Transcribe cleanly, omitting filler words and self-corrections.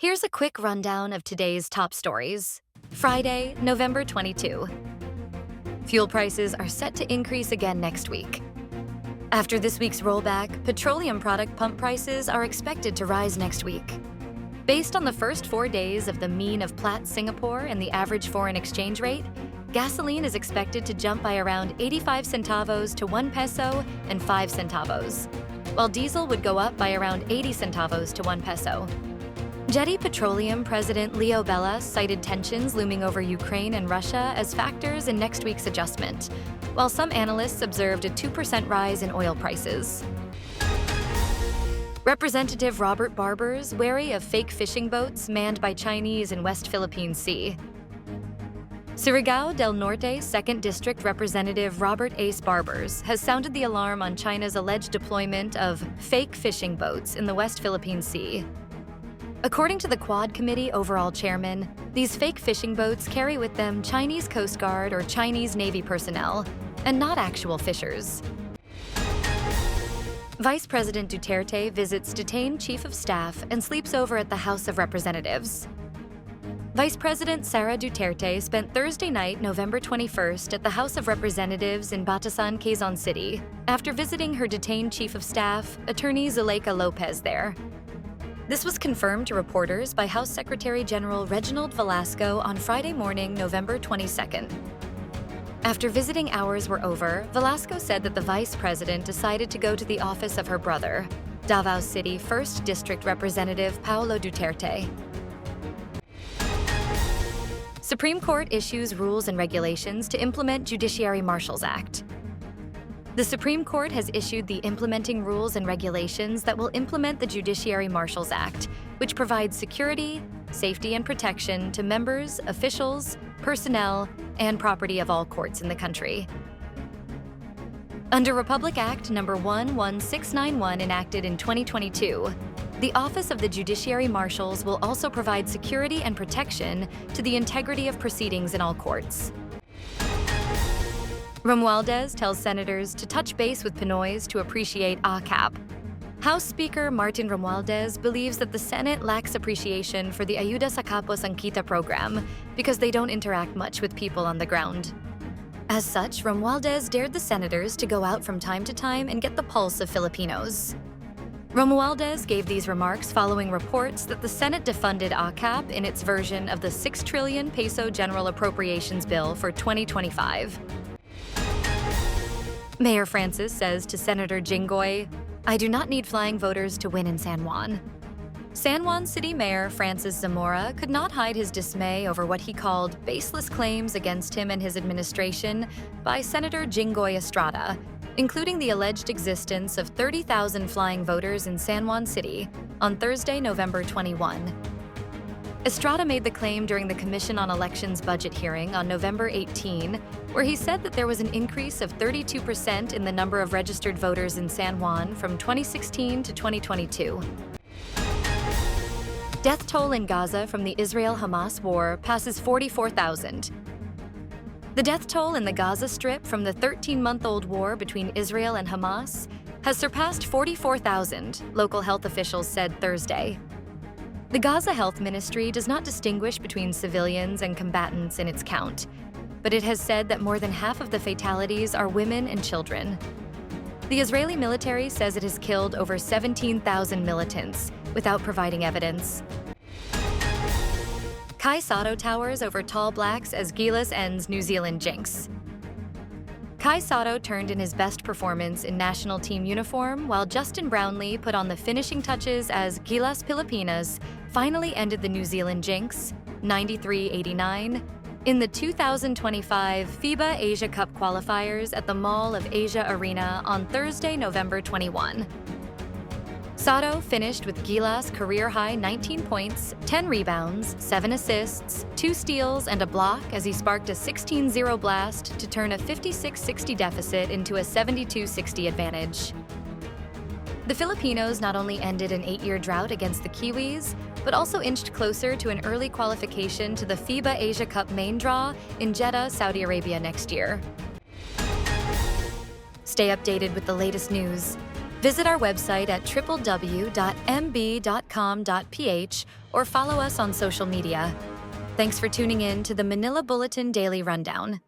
Here's a quick rundown of today's top stories. Friday, November 22. Fuel prices are set to increase again next week. After this week's rollback, petroleum product pump prices are expected to rise next week. Based on the first 4 days of the mean of Platt Singapore and the average foreign exchange rate, gasoline is expected to jump by around 85 centavos to 1 peso and 5 centavos, while diesel would go up by around 80 centavos to 1 peso. Jetty Petroleum President Leo Bellas cited tensions looming over Ukraine and Russia as factors in next week's adjustment, while some analysts observed a 2% rise in oil prices. Representative Robert Barbers wary of fake fishing boats manned by Chinese in West Philippine Sea. Surigao del Norte 2nd District Representative Robert Ace Barbers has sounded the alarm on China's alleged deployment of fake fishing boats in the West Philippine Sea. According to the Quad Committee overall chairman, these fake fishing boats carry with them Chinese Coast Guard or Chinese Navy personnel, and not actual fishers. Vice President Duterte visits detained Chief of Staff and sleeps over at the House of Representatives. Vice President Sara Duterte spent Thursday night, November 21st, at the House of Representatives in Batasan, Quezon City, after visiting her detained Chief of Staff, Attorney Zuleika Lopez, there. This was confirmed to reporters by House Secretary General Reginald Velasco on Friday morning, November 22nd. After visiting hours were over, Velasco said that the vice president decided to go to the office of her brother, Davao City 1st District Representative Paolo Duterte. Supreme Court issues rules and regulations to implement Judiciary Marshals Act. The Supreme Court has issued the implementing rules and regulations that will implement the Judiciary Marshals Act, which provides security, safety, and protection to members, officials, personnel, and property of all courts in the country. Under Republic Act No. 11691 enacted in 2022, the Office of the Judiciary Marshals will also provide security and protection to the integrity of proceedings in all courts. Romualdez tells senators to touch base with Pinoys to appreciate ACAP. House Speaker Martin Romualdez believes that the Senate lacks appreciation for the Ayuda sa Kapwa Sangkita program because they don't interact much with people on the ground. As such, Romualdez dared the senators to go out from time to time and get the pulse of Filipinos. Romualdez gave these remarks following reports that the Senate defunded ACAP in its version of the 6 trillion peso General Appropriations Bill for 2025. Mayor Francis says to Senator Jinggoy, "I do not need flying voters to win in San Juan." San Juan City Mayor Francis Zamora could not hide his dismay over what he called baseless claims against him and his administration by Senator Jinggoy Estrada, including the alleged existence of 30,000 flying voters in San Juan City on Thursday, November 21. Estrada made the claim during the Commission on Elections budget hearing on November 18, where he said that there was an increase of 32% in the number of registered voters in San Juan from 2016 to 2022. Death toll in Gaza from the Israel-Hamas war passes 44,000. The death toll in the Gaza Strip from the 13-month-old war between Israel and Hamas has surpassed 44,000, local health officials said Thursday. The Gaza Health Ministry does not distinguish between civilians and combatants in its count, but it has said that more than half of the fatalities are women and children. The Israeli military says it has killed over 17,000 militants without providing evidence. Kai Sotto towers over tall blacks as Gilas ends New Zealand jinx. Kai Sotto turned in his best performance in national team uniform, while Justin Brownlee put on the finishing touches as Gilas Pilipinas finally ended the New Zealand jinx, 93-89, in the 2025 FIBA Asia Cup qualifiers at the Mall of Asia Arena on Thursday, November 21. Sotto finished with Gilas' career-high 19 points, 10 rebounds, 7 assists, 2 steals, and a block as he sparked a 16-0 blast to turn a 56-60 deficit into a 72-60 advantage. The Filipinos not only ended an 8-year drought against the Kiwis, but also inched closer to an early qualification to the FIBA Asia Cup main draw in Jeddah, Saudi Arabia next year. Stay updated with the latest news. Visit our website at www.mb.com.ph or follow us on social media. Thanks for tuning in to the Manila Bulletin Daily Rundown.